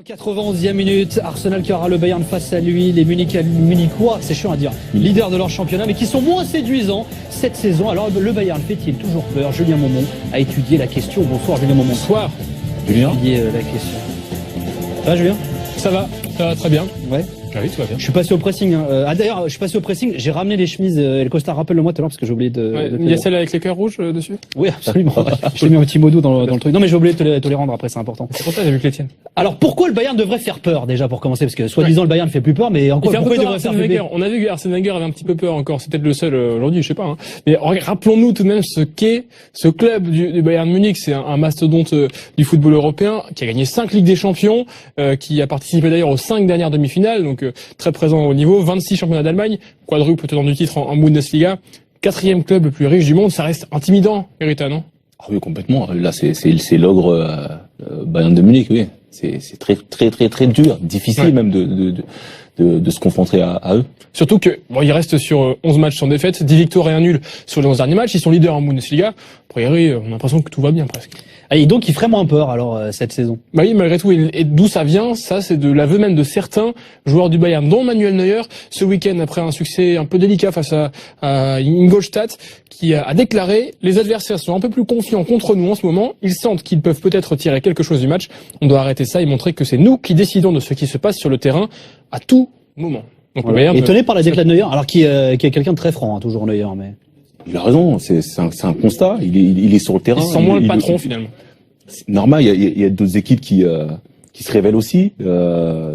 91e minute, Arsenal qui aura le Bayern face à lui, les Munichois, c'est chiant à dire, leaders de leur championnat, mais qui sont moins séduisants cette saison. Alors le Bayern fait-il toujours peur? Julien Maumont a étudié la question. Bonsoir Julien Maumont. Bonsoir. Julien. Étudié la question. Ça va Julien? Ça va très bien. Ouais. Ah oui, tout va bien. Je suis passé au pressing. D'ailleurs, je suis passé au pressing. J'ai ramené les chemises et le costard. Rappelle-le-moi tout à l'heure parce que j'ai oublié de. Ouais, il y a celle avec les cœurs rouges dessus. Oui, absolument. J'ai mis un petit mot doux dans le truc. Non, mais j'ai oublié de te les rendre après. C'est important. C'est pour ça que j'ai vu que les tiennes. Alors pourquoi le Bayern devrait faire peur déjà pour commencer? Parce que soi-disant le Bayern ne fait plus peur, mais pourquoi il devrait faire peur? On a vu que Arsène Wenger avait un petit peu peur encore. C'est peut-être le seul aujourd'hui, je sais pas. Hein. Mais rappelons-nous tout de même ce qu'est ce club du Bayern Munich. C'est un mastodonte du football européen qui a gagné 5 Ligues des Champions, qui a participé d'ailleurs aux 5 dernières demi-finales, donc très présent au niveau. 26 championnats d'Allemagne, quadruple tenant du titre en Bundesliga, 4e club le plus riche du monde. Ça reste intimidant, Hérita, non? Ah oui, complètement. Là, c'est l'ogre Bayern de Munich, oui. C'est très dur, difficile même de se confronter à eux. Surtout que il reste sur 11 matchs sans défaite, 10 victoires et un nul sur les 11 derniers matchs. Ils sont leaders en Bundesliga. A priori, on a l'impression que tout va bien presque. Et donc, il ferait moins peur alors cette saison. Bah oui, malgré tout. Et d'où ça vient? Ça, c'est de l'aveu même de certains joueurs du Bayern, dont Manuel Neuer, ce week-end après un succès un peu délicat face à Ingolstadt, qui a déclaré: les adversaires sont un peu plus confiants contre nous en ce moment. Ils sentent qu'ils peuvent peut-être tirer quelque chose du match. On doit arrêter ça et montrer que c'est nous qui décidons de ce qui se passe sur le terrain à tout moment. Donc, voilà. Bayern, étonné par la déclaration de Neuer, alors qui est quelqu'un de très franc, hein, toujours Neuer, mais. Il a raison, c'est un constat. Il est sur le terrain. Il sent moins le patron finalement. C'est normal. Il y a d'autres équipes qui se révèlent aussi. Il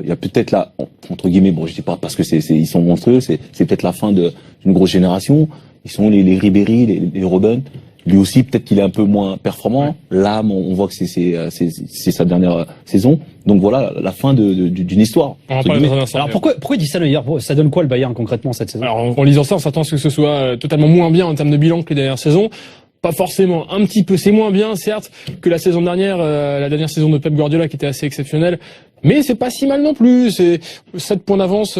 y a peut-être là, entre guillemets, bon, je dis pas parce que ils sont monstrueux. C'est peut-être la fin d'une grosse génération. Ils sont les Ribéry, les Robben. Lui aussi, peut-être qu'il est un peu moins performant. Là, on voit que c'est sa dernière saison. Donc voilà, la fin d'une histoire. Alors pourquoi il dit ça Neuer? Ça donne quoi le Bayern concrètement cette saison? Alors en lisant ça, on s'attend à ce que ce soit totalement moins bien en termes de bilan que les dernières saisons. Pas forcément, un petit peu, c'est moins bien certes que la saison dernière, la dernière saison de Pep Guardiola qui était assez exceptionnelle, mais c'est pas si mal non plus. C'est 7 points d'avance,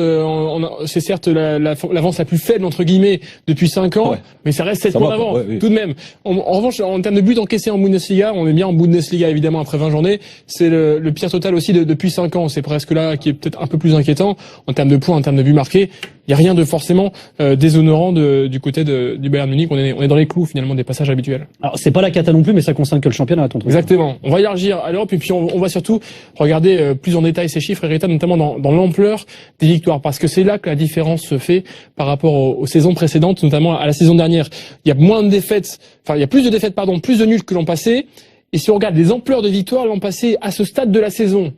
c'est certes l'avance la plus faible entre guillemets depuis 5 ans, mais ça reste 7 points d'avance tout de même. En revanche, en termes de buts encaissés en Bundesliga, on est bien en Bundesliga évidemment après 20 journées, c'est le pire total aussi depuis 5 ans. C'est presque là qui est peut-être un peu plus inquiétant en termes de points, en termes de buts marqués. Il y a rien de forcément déshonorant du côté du Bayern Munich. On est dans les clous finalement des passages habituels. Alors c'est pas la cata non plus, mais ça concerne que le championnat, ton truc. Exactement. On va élargir à l'Europe et puis on va surtout regarder plus en détail ces chiffres, Hérita, notamment dans l'ampleur des victoires, parce que c'est là que la différence se fait par rapport aux saisons précédentes, notamment à la saison dernière. Il y a moins de défaites, il y a plus de défaites, plus de nuls que l'an passé. Et si on regarde les ampleurs de victoires l'an passé à ce stade de la saison,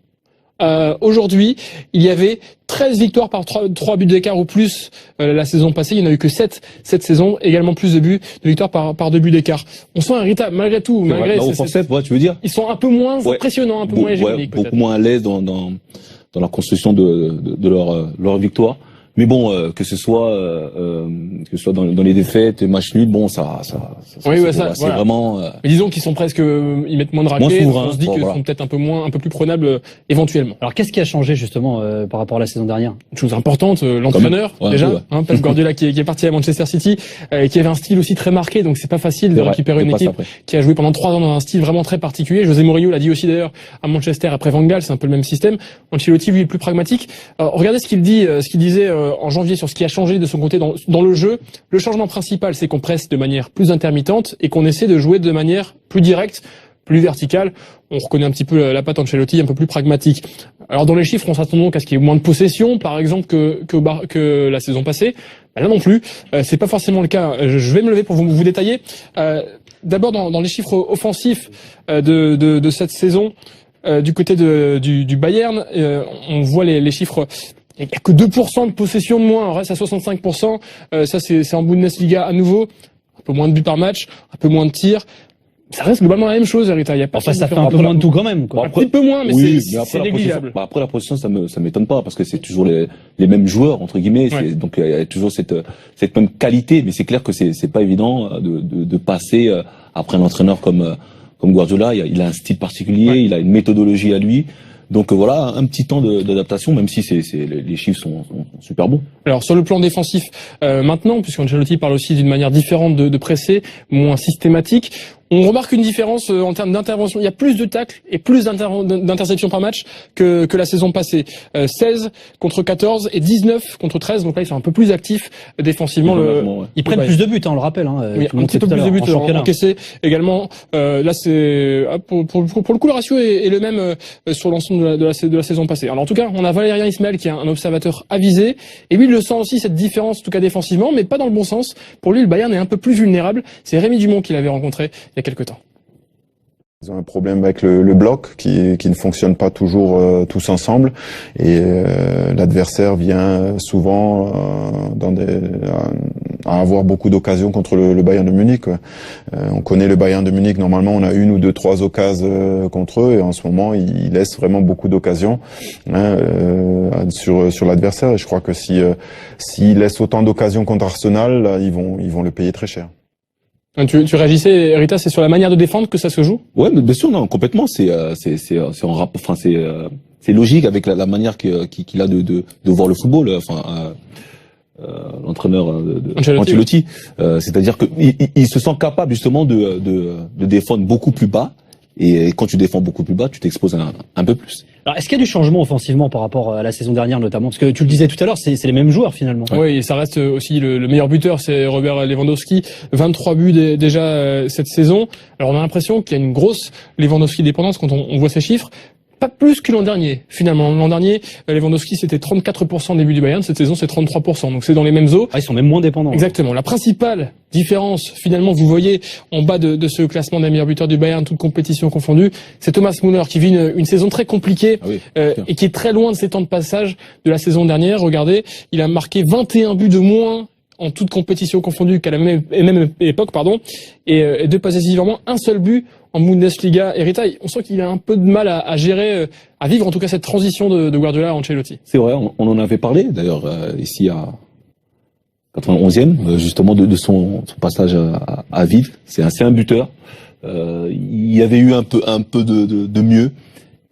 aujourd'hui, il y avait 13 victoires par 3 buts d'écart ou plus la saison passée. Il n'y en a eu que 7 cette saison. Également plus de victoires par 2 buts d'écart. On sent un rythme, malgré tout. Malgré tu veux dire? Ils sont un peu moins impressionnants, un peu moins hégémoniques. Beaucoup moins à l'aise dans la construction de leur victoire. Mais bon, que ce soit dans les défaites et matchs nuls, bon, c'est vraiment. Mais disons qu'ils sont presque, ils mettent moins de raclés. On se dit qu'ils sont peut-être un peu plus prenables éventuellement. Alors qu'est-ce qui a changé justement par rapport à la saison dernière? Une chose importante, l'entraîneur déjà, Pep Guardiola qui est parti à Manchester City, qui avait un style aussi très marqué, donc c'est pas facile de récupérer une équipe qui a joué pendant 3 ans dans un style vraiment très particulier. José Mourinho l'a dit aussi d'ailleurs à Manchester après Van Gaal, c'est un peu le même système. Ancelotti lui est plus pragmatique. Regardez ce qu'il disait en janvier sur ce qui a changé de son côté dans le jeu. Le changement principal, c'est qu'on presse de manière plus intermittente et qu'on essaie de jouer de manière plus directe, plus verticale. On reconnaît un petit peu la patte Ancelotti, un peu plus pragmatique. Alors dans les chiffres, on s'attend donc à ce qu'il y ait moins de possession, par exemple, que la saison passée. Là non plus, c'est pas forcément le cas. Je vais me lever pour vous détailler. D'abord dans les chiffres offensifs de cette saison, du côté du Bayern, on voit les chiffres. Il n'y a que 2% de possession de moins, on reste à 65%. Ça, c'est en Bundesliga à nouveau. Un peu moins de buts par match, un peu moins de tirs. Ça reste globalement la même chose, Hérita. Ça fait un peu moins de tout quand même, quoi. Un petit peu moins, mais c'est négligeable. Après la possession, ça m'étonne pas, parce que c'est toujours les mêmes joueurs, entre guillemets. Donc il y a toujours cette même qualité, mais c'est clair que c'est pas évident de passer après un entraîneur comme Guardiola. Il a un style particulier, il a une méthodologie à lui. Donc voilà, un petit temps d'adaptation, même si les chiffres sont super bons. Alors sur le plan défensif, maintenant, puisqu'Ancelotti parle aussi d'une manière différente de presser, moins systématique, On remarque une différence en termes d'intervention. Il y a plus de tacles et plus d'interceptions par match que la saison passée. 16 contre 14 et 19 contre 13. Donc là, ils sont un peu plus actifs défensivement. Ils prennent plus de buts, on le rappelle. Oui, un petit peu plus de buts encaissés également. Là, c'est pour le coup, le ratio est le même sur l'ensemble de la saison passée. Alors en tout cas, on a Valérien Ismaël qui est un observateur avisé. Et lui, il le sent aussi, cette différence, en tout cas défensivement, mais pas dans le bon sens. Pour lui, le Bayern est un peu plus vulnérable. C'est Rémi Dumont qui l'avait rencontré il y a quelques temps. Ils ont un problème avec le bloc qui ne fonctionne pas toujours tous ensemble et l'adversaire vient souvent à avoir beaucoup d'occasions contre le Bayern de Munich. On connaît le Bayern de Munich, normalement on a 1 ou 2, 3 occasions contre eux et en ce moment ils laissent vraiment beaucoup d'occasions sur l'adversaire et je crois que s'ils laissent autant d'occasions contre Arsenal, là, ils vont le payer très cher. Tu réagissais, Rita, c'est sur la manière de défendre que ça se joue? Ouais, mais bien sûr, non, complètement. C'est en rapport, enfin, c'est logique avec la manière qu'il a de voir le football. L'entraîneur Ancelotti. C'est-à-dire que il se sent capable justement de défendre beaucoup plus bas. Et quand tu défends beaucoup plus bas, tu t'exposes un peu plus. Alors, est-ce qu'il y a du changement offensivement par rapport à la saison dernière notamment? Parce que tu le disais tout à l'heure, c'est les mêmes joueurs finalement. Oui, et ça reste aussi le meilleur buteur, c'est Robert Lewandowski. 23 buts déjà cette saison. Alors on a l'impression qu'il y a une grosse Lewandowski dépendance quand on voit ces chiffres. Pas plus que l'an dernier, finalement. L'an dernier, Lewandowski, c'était 34% des buts du Bayern. Cette saison, c'est 33%. Donc, c'est dans les mêmes eaux. Ah, ils sont même moins dépendants. Exactement. La principale différence, finalement, vous voyez, en bas de ce classement des meilleurs buteurs du Bayern, toute compétition confondue, c'est Thomas Müller qui vit une saison très compliquée et qui est très loin de ses temps de passage de la saison dernière. Regardez, il a marqué 21 buts de moins en toute compétition confondue qu'à la même époque, et deux passes décisives, un seul but en Bundesliga. Et Rita, on sent qu'il a un peu de mal à gérer, à vivre en tout cas cette transition de Guardiola à Ancelotti. C'est vrai, on en avait parlé d'ailleurs ici à 91e, justement de son passage à vide. C'est un buteur. Il y avait eu un peu de mieux,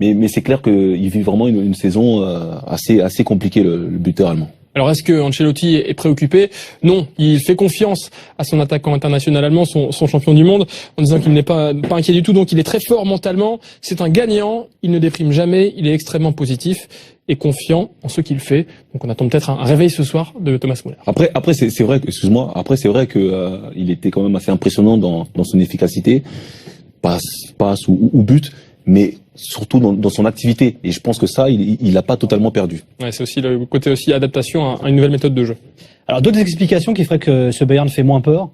mais c'est clair qu'il vit vraiment une saison assez compliquée, le buteur allemand. Alors est-ce que Ancelotti est préoccupé? Non, il fait confiance à son attaquant international allemand, son champion du monde, en disant qu'il n'est pas inquiet du tout, donc il est très fort mentalement, c'est un gagnant, il ne déprime jamais, il est extrêmement positif et confiant en ce qu'il fait. Donc on attend peut-être un réveil ce soir de Thomas Müller. Après c'est vrai que, excuse-moi, c'est vrai que il était quand même assez impressionnant dans son efficacité, passe ou but, mais surtout dans son activité. Et je pense que ça, il l'a pas totalement perdu. Ouais, c'est aussi le côté aussi adaptation à une nouvelle méthode de jeu. Alors d'autres explications qui feraient que ce Bayern fait moins peur?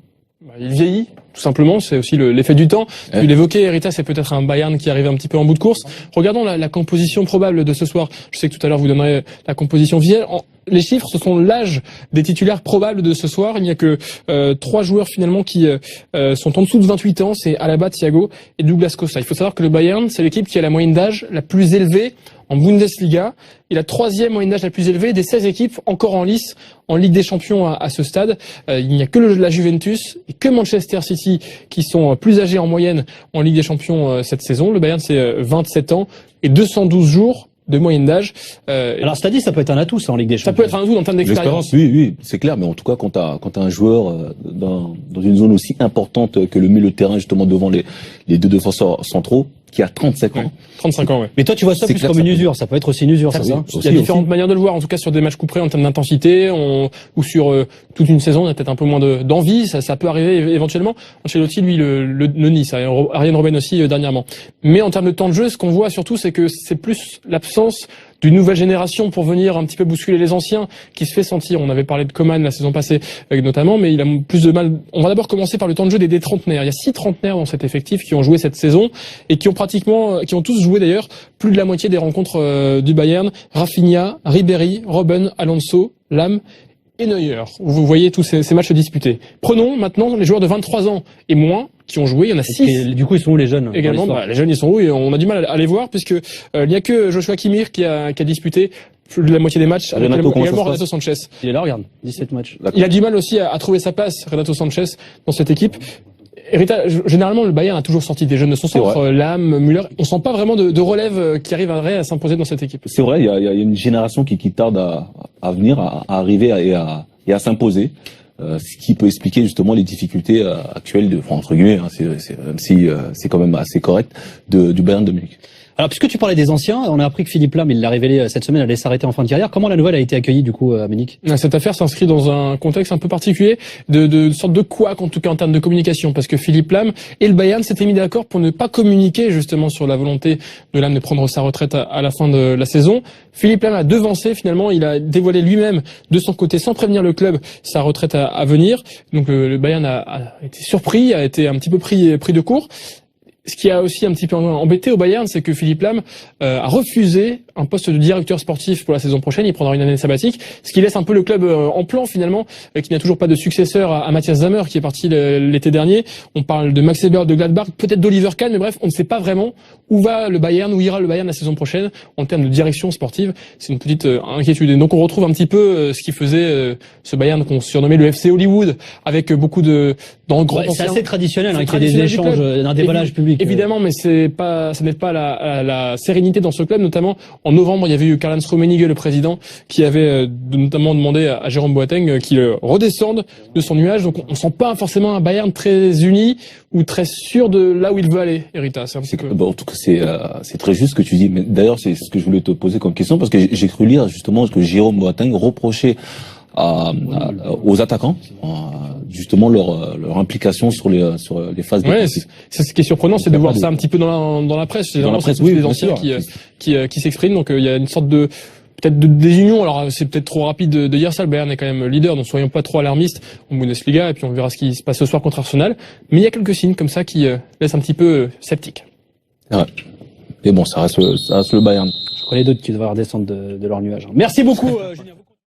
Il vieillit, tout simplement, c'est aussi l'effet du temps. Tu l'évoquais, Rita, c'est peut-être un Bayern qui arrive un petit peu en bout de course. Regardons la composition probable de ce soir. Je sais que tout à l'heure vous donnerez la composition visuelle. Les chiffres, ce sont l'âge des titulaires probables de ce soir. Il n'y a que 3 joueurs finalement qui sont en dessous de 28 ans. C'est Alaba, Thiago et Douglas Costa. Il faut savoir que le Bayern, c'est l'équipe qui a la moyenne d'âge la plus élevée en Bundesliga et la 3e moyenne d'âge la plus élevée des 16 équipes encore en lice en Ligue des Champions à ce stade. Il n'y a que la Juventus et que Manchester City qui sont plus âgés en moyenne en Ligue des Champions cette saison. Le Bayern, c'est 27 ans et 212 jours de moyenne d'âge. Alors, c'est-à-dire, ça peut être un atout, ça, en Ligue des Champions. Ça peut être un atout en termes d'expérience. Oui, c'est clair. Mais en tout cas, quand t'as un joueur dans une zone aussi importante que le milieu de terrain, justement devant les deux défenseurs centraux, qui a 35 ans. 35 ans, ouais. Mais toi, tu vois ça plus comme une usure. Ça peut être aussi une usure, c'est ça? Il y a différentes manières de le voir. En tout cas, sur des matchs couperés en termes d'intensité, ou sur toute une saison, il y a peut-être un peu moins d'envie. Ça peut arriver éventuellement. Ancelotti, lui, le nie. Ça, Arjen Robben aussi dernièrement. Mais en termes de temps de jeu, ce qu'on voit surtout, c'est que c'est plus l'absence d'une nouvelle génération pour venir un petit peu bousculer les anciens qui se fait sentir. On avait parlé de Coman la saison passée notamment, mais il a plus de mal. On va d'abord commencer par le temps de jeu des trentenaires. Il y a 6 trentenaires dans cet effectif qui ont joué cette saison et qui ont tous joué d'ailleurs plus de la moitié des rencontres du Bayern. Rafinha, Ribéry, Robben, Alonso, Lahm et Neuer. Vous voyez tous ces matchs disputés. Prenons maintenant les joueurs de 23 ans et moins qui ont joué. Il y en a 6. Du coup, ils sont où les jeunes? Également, les jeunes, ils sont où? Et on a du mal à les voir puisque il n'y a que Joshua Kimmich qui a disputé plus de la moitié des matchs. Également Renato Sanchez. Il est là, regarde, 17 matchs. Il a du mal aussi à trouver sa place, Renato Sanchez, dans cette équipe. Rita, généralement, le Bayern a toujours sorti des jeunes de son centre, Lahm, Müller. On sent pas vraiment de relève qui arriverait à s'imposer dans cette équipe. C'est vrai, il y a une génération qui tarde à venir, à arriver et à s'imposer. ce qui peut expliquer justement les difficultés actuelles entre guillemets, hein, même si c'est quand même assez correct, du Bayern de Munich. Alors, puisque tu parlais des anciens, on a appris que Philippe Lahm, il l'a révélé cette semaine, allait s'arrêter en fin de carrière. Comment la nouvelle a été accueillie, du coup, à Munich? Cette affaire s'inscrit dans un contexte un peu particulier, de sorte de couac, en tout cas en termes de communication, parce que Philippe Lahm et le Bayern s'étaient mis d'accord pour ne pas communiquer, justement, sur la volonté de Lahm de prendre sa retraite à la fin de la saison. Philippe Lahm a devancé, finalement, il a dévoilé lui-même, de son côté, sans prévenir le club, sa retraite à venir. Donc, le Bayern a été surpris, a été un petit peu pris de court. Ce qui a aussi un petit peu embêté au Bayern, c'est que Philippe Lahm a refusé un poste de directeur sportif pour la saison prochaine. Il prendra une année sabbatique, ce qui laisse un peu le club en plan finalement, qui n'a toujours pas de successeur à Matthias Sammer, qui est parti l'été dernier. On parle de Max Eberl de Gladbach, peut-être d'Oliver Kahn, mais bref, on ne sait pas vraiment où va le Bayern, où ira le Bayern la saison prochaine en termes de direction sportive. C'est une petite inquiétude. Et donc on retrouve un petit peu ce qui faisait ce Bayern qu'on surnommait le FC Hollywood, avec beaucoup dans le grand ancien. C'est assez traditionnel, qu'il y ait des échanges, un déballage public. Évidemment, mais ça n'aide pas la sérénité dans ce club, notamment en novembre, il y avait eu Karl-Heinz Rummenigge, le président, qui avait notamment demandé à Jérôme Boateng qu'il redescende de son nuage. Donc on sent pas forcément un Bayern très uni ou très sûr de là où il veut aller, Erita. C'est un petit peu... En tout cas, c'est très juste ce que tu dis. Mais d'ailleurs, c'est ce que je voulais te poser comme question, parce que j'ai cru lire justement ce que Jérôme Boateng reprochait aux attaquants, justement leur implication sur les phases défensives. C'est ce qui est surprenant, c'est de voir ça un petit peu dans la presse. Dans la presse, oui, les anciens qui s'expriment. Donc il y a une sorte de peut-être de désunion. Alors c'est peut-être trop rapide de dire ça. Le Bayern est quand même leader, donc soyons pas trop alarmistes en Bundesliga. Et puis on verra ce qui se passe ce soir contre Arsenal. Mais il y a quelques signes comme ça qui laissent un petit peu sceptique. Ouais. Mais bon, ça reste le Bayern. Je connais d'autres qui devraient redescendre de leur nuage. Merci beaucoup, Julien.